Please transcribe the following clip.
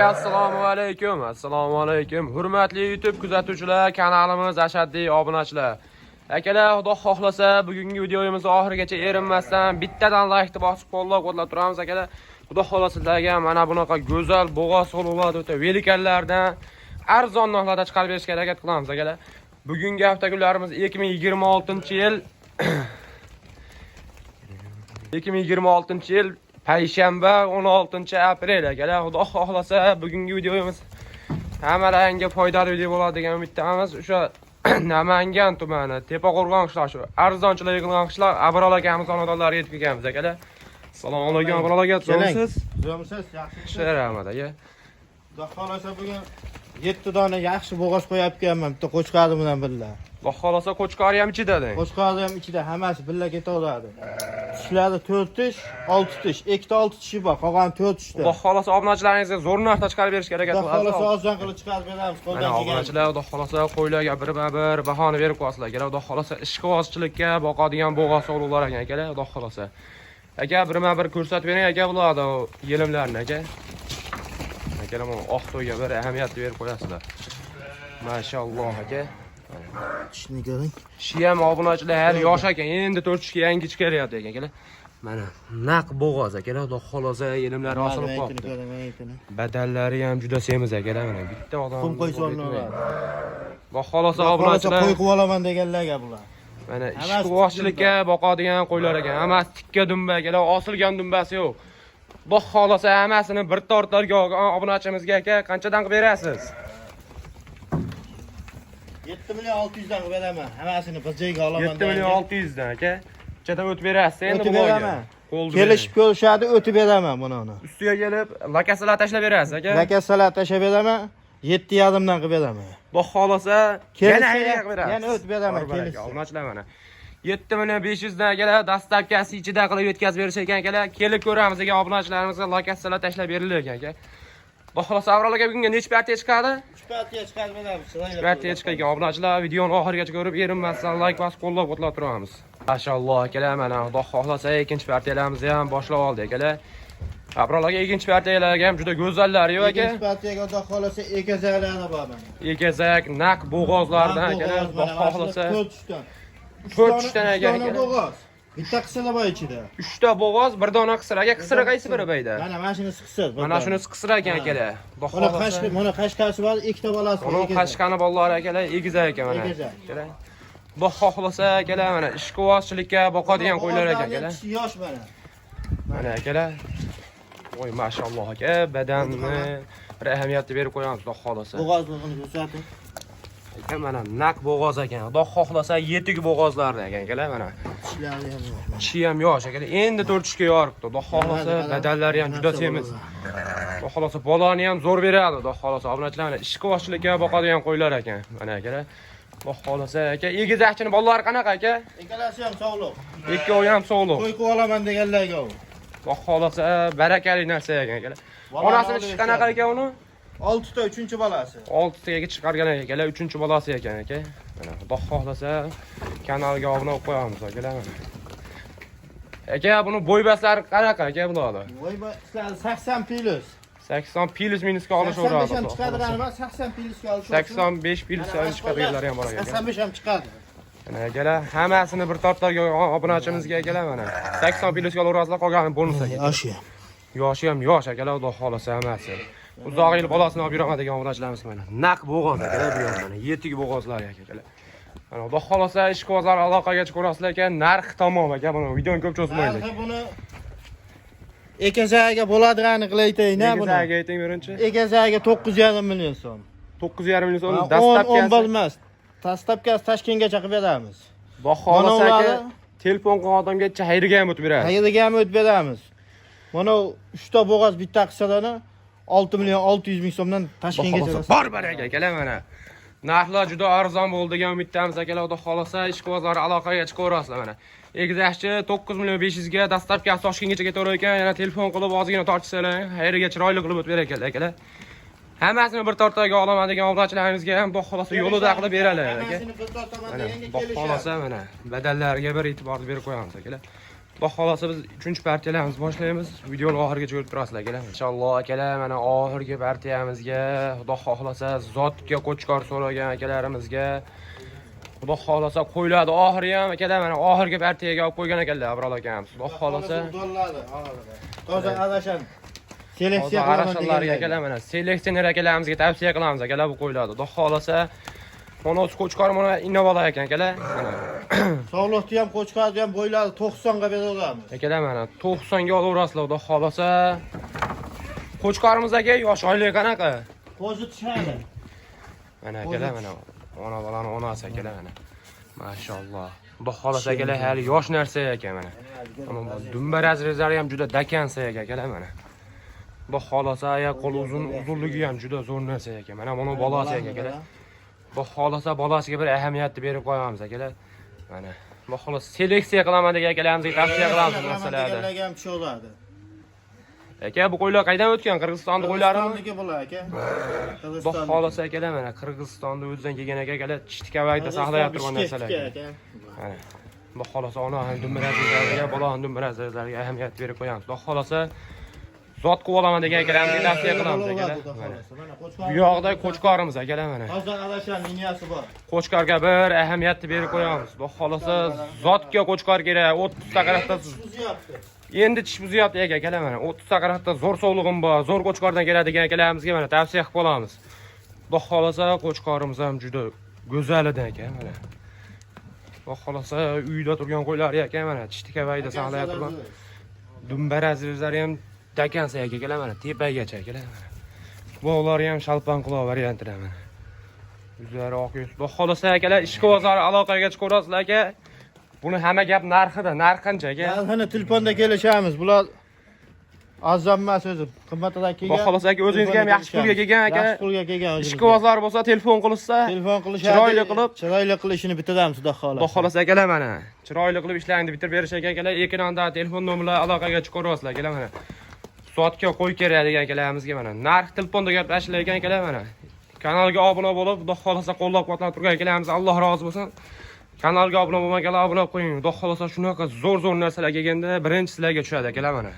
Assalomu alaykum. Hurmatli YouTube kuzatuvchilar, kanalimiz ashaddiy obunachilar. Akalar, xudo xohlasa, bugungi videomizni oxirigacha erinmasdan bittadan like bosib qo'llab turamiz akalar. Xudo xohlasa sizlarga mana bunaqa go'zal bo'g'oz so'luvlar o'ta velikanlardan arzon narxlarda chiqarib berishga harakat qilamiz akalar. Bugungi hafta kunlarimiz 2026-yil 2026-yil payshanba 16-aprel akalar. Xudo xohlasa bugungi videomiz hammalarga foydali video bo'ladi degan umiddamiz. O'sha Namangan tumani Tepaqo'rg'on qishloq shu arzonchilar yig'ilgan qishloq Abrol akamiz xonadonlariga yetib kelganmiz akalar. Assalomu alaykum Abrol aka, zo'rsiz? Zo'rsiz, yaxshi. Rahmat aka. Xudo xolasa bugun 7 dona yaxshi bo'g'oz qo'yib kelman, bitta qo'chqari bilan birga. Xudo xolasa qo'chqari ham ichida. Qo'chqari ham ichida, hammasi birga ketaveradi. Tishlari 4 tish, 6 tish, ikkita 6 tishi bor, qolgan 4 tishda. Xudo xolasa obunachilaringizga zo'r narxda chiqarib berishga harakat qilamiz. Xudo xolasa ozdan qilib chiqarib beramiz, qo'ldan kelgan. Obunachilar xudo xolasa qo'ylarga bir bahona berib qo'yasizlar. Xudo xolasa ishqibozchilikka boqadigan bo'g'oz so'luvlar ekan akalar, xudo xolasa. Aka, bir ko'rsatib bering aka bularni yelimlarni aka. Akalar, mana oq to'yga bir ahamiyat berib qo'yasizlar. Mashalloh aka. Ishni ko'ring. Shi ham obunachilar hali yosh ekan, endi 4 tishga yangi chiqaryapti ekan akalar. Mana naq bo'g'oz akalar, xudo xolasa yelimlari osilib qolibdi. Badallari ham juda semiz akalar, mana bitta odam. Qum qo'ysa oladi. Xudo xolasa obunachilar qo'y qilib olaman deganlarga bular. Mana ishqibozchilikka boqadigan qo'ylar ekan. Hammasi tikka dumba akalar, osilgan dumbasi yo'q. Xudo xolasa hammasini bir tortlarga obunachimizga aka qanchadan qilib berasiz? 7.600 dan beraman. Hammasini bir joyga olaman. 7.600 dan aka. Qanchadan o'tib berasiz endi bu beraman. Kelishib ko'rishadi, o'tib beraman buni. Ustiga kelib lakasalar tashlab berasiz aka. Lakasalar tashlab beraman. 7.5 dan qilib beraman. Xudo xolasa yana qilib berasiz. Yana o'tib beraman, kelishib. Obunachilar mana 7.500 dan akalar dastavkasi ichida qilib yetkazib berish ekan akalar. Kelib ko'ramiz degan obunachilarimizga lakasalar tashlab berilgan ekan aka. Xudo xolasa Avrol aka bugunga necha partiya chiqadi? 3 partiya chiqarib beramiz. 3 partiya chiqgan obunachilar videoni oxirigacha ko'rib erinmasdan like bosib qo'llab turamiz. Mashalloh akalar, mana Xudo xolasa ikkinchi partiyalarimizni ham boshlab oldik akalar. Avrol aka ikkinchi partiyalarga ham juda go'zallar yo'q aka. Ikkinchi partiyaga Xudo xolasa ekazaklarni bor mana. Egazak, naq bo'g'ozlardan akalar, Xudo xolasa 4 tushdan. 4 tushdan akalar. Bo'g'oz. Bitta qisir bor ichida. 3 ta bo'g'oz, bir dona qisir. Aka qisiri qaysi biri bayda? Mana shunisi qisir. Mana shunisi qisir ekan akalar. Mana qashqasi bor, ikkita bolasi bor. Mana qashqani bolalari akalar egizak ekan mana. Akalar. Xudo xohlasa akalar mana ishqibozchilikka boqadigan qo'ylar ekan akalar. Yosh mana. Mana akalar. Voy mashalloh aka, badanni bir ahamiyat berib qo'yamiz xudo xohlasa. Bo'g'ozligini ko'rsating. Aka mana naq bo'g'oz ekan. Xudo xohlasa yetuk bo'g'ozlar ekan akalar mana. Tishlari ham yo'q. Tishi ham yosh akalar. Endi 4 tishga yoribdi. Xudo xohlasa badallari ham juda semiz. Xudo xohlasa bolani ham zo'r beradi. Xudo xohlasa obunachilar mana ishqibozchilikka boqadigan qo'ylar ekan. Mana akalar. Xudo xohlasa aka egizakchini bolalari qanaqa aka? Ikkalasi ham sog'liq. Ikkovi ham sog'liq. Qo'y qilib olaman deganlarga u. Xudo xohlasa barakali narsa ekan akalar. Onasini tishi qanaqa ekan uni? 6 ta 3-bolasi. 6 taga chiqargan akalar, 3-bolasi ekan aka. Mana Xudo xohlasa kanalga obuna bo'lib qo'yamiz akalar. Aka buni bo'ybaslari qanaqa aka bularni? Bo'ybaslari 80 plus. 80 plus minusga olishaveradi. 85 ham chiqadigan emas, 80 plusga olishaveradi. 85 plus chiqadiganlar ham bor ekan. 85 ham chiqadi. Mana akalar hammasini bir tortlarga obunachimizga akalar mana 80 plusga olaverasizlar, qolgani bonus ekan. Yoshi ham yosh akalar, Xudo xohlasa hammasi. Uzoq yil bolasini olib yuraman degan obunachilarimiz mana naq bo'g'oz akalar bu yerda mana yetuk bo'g'ozlar akalar. Mana Xudo xohlasa ishqibozlar aloqaga chiqarasizlar ekan, narx tamom aka, buni videoni ko'p cho'zmaylik. Narxi buni ekazaga bo'ladiganini qilaytayna buni. Ekazaga ayting birinchi. Ekazaga 9.5 million so'm. 9.5 million so'm dastavkasi. 10 bo'lmas. Dastavkasi Toshkentgacha qilib beramiz. Xudo xohlasa aka telefon qilgan odamgacha hayriga ham o'tib beramiz. Hayriga ham o'tib beramiz. Mana 3 ta bo'g'oz bitta qilsalarni 6 million 600 ming so'mdan Toshkentgacha. Bor akalar mana. Narxlar juda arzon bo'ldi degan umiddamiz akalar. Xudo xohlasa ishqibozlar aloqaga chiqaverasizlar mana. Egizakchi 9 million 500 ga dastavkasi Toshkentgacha ketaverar ekan. Yana telefon qilib ozgina tortishsalar, hayriga chiroyli qilib o'tib berar ekanlar akalar. Hammasini bir tortaga olaman degan obunachilarimizga ham Xudo xohlasa yo'lida qilib beradilar aka. Mana Xudo xohlasa mana badallariga bir e'tibor berib qo'yamiz akalar. Xudo xolasa biz 3-partiyalarimizni boshlaymiz. Videoni oxirigacha ko'rib turasizlar, akalar. Inshaalloh akalar, mana oxirgi partiyamizga Xudo xolasa zotga qo'chqor so'ragan akalarimizga Xudo xolasa qo'yiladi. Oxiri ham akalar mana oxirgi partiyaga olib qo'ygan ekanlar, Abrol akamiz. Xudo xolasa toza adashan seleksiya qarashlarga akalar mana seleksioner akalarimizga tavsiya qilamiz akalar, bu qo'yiladi. Xudo xolasa mana o'z qo'chqor mana innovalar ekan akalar. Mana sog'liqni ham qo'chqorni ham bo'yladi 90 ga beramiz. akalar mana 90 ga olaverasizlar, Xudo xolasa. Qo'chqorimiz aka yosh oylik qanaqa? Qo'zi tushadi. Mana akalar mana ona bolani onasi akalar mana. Mashalloh. Xudo xolasa akalar hali yosh narsa ekan mana. Mana dumbaraz rezari ham juda dakansa ekan akalar mana. Xudo xolasa oyoq qo'l uzunligi ham juda zo'r narsa ekan. Mana buni bolasi ekan akalar. Xudo xolasa bolasiga bir ahamiyatni berib qo'yamiz akalar. Mana Xudo xolasa seleksiya qilaman degan akalarimizga tavsiya qilamiz bu narsalarda. Degan kishi oladi. Aka bu qo'ylar qaydan o'tgan? Qirg'izistonda qo'ylarimi? Qirg'izistonniki bular aka. Xudo xolasa akalar mana Qirg'izistonda o'zidan kelgan akalar chishtikavayda saqlayib turgan narsalar. Mana Xudo xolasa ona ham dumbarazlarga, bola ham dumbarazlarga ahamiyat berib qo'yamiz. Xudo xolasa zot qilib olaman degan akalarimizga tavsiya qilamiz akalar. Bu yoqda qo'chqorimiz akalar mana. Hozir adashan liniyasi bor. Qo'chqorga bir ahamiyatni berib qo'yamiz. Xudo xolasa zotga qo'chqor kerak. 30 taqaratda endi tish buzyapti akalar mana. 30 taqaratda zo'r sog'lig'im bor, zo'r qo'chqordan keladigan akalarimizga mana tavsiya qilib qolamiz. Xudo xolasa qo'chqorimiz ham juda go'zal edi aka mana. Xudo xolasa uyda turgan qo'ylar ekan mana chishtikavayda saqlayib turgan. Dumbarazlari ham dakansa akalar mana tepagacha akalar mana. Bog'lari ham shalpan quloq variantilar mana. Yuzlari oq yuz. Xudo xolasa akalar ishqibozlar aloqaga chiqarasizlar aka. Buni hamma gap narxida, narx qancha aka? Narxini telefonda kelishamiz. Bular arzon emas o'zi. Qimmatroq kelgan. Xudo xolasa aka o'zingizga ham yaxshi pulga kelgan aka. Yaxshi pulga kelgan. Ishqibozlar bo'lsa telefon qilsa, chiroyli qilishini bitiramiz xudo xolasa. Xudo xolasa akalar mana. Chiroyli qilib ishlaringni bitirib berish ekan akalar. Ekranda telefon nomerlar aloqaga chiqarasizlar akalar mana. Soatga qo'y kerak degan akalarimizga mana. Narx telefonda gaplashishlar ekan akalar mana. Kanalga obuna bo'lib, xudo xolasa qo'llab-quvvatlab turgan akalarimiz Alloh rozi bo'lsin. Kanalga obuna bo'lmaganlar obuna qo'ying. Xudo xolasa shunaqa zo'r narsalar kelganda birinchi sizlarga tushadi akalar mana.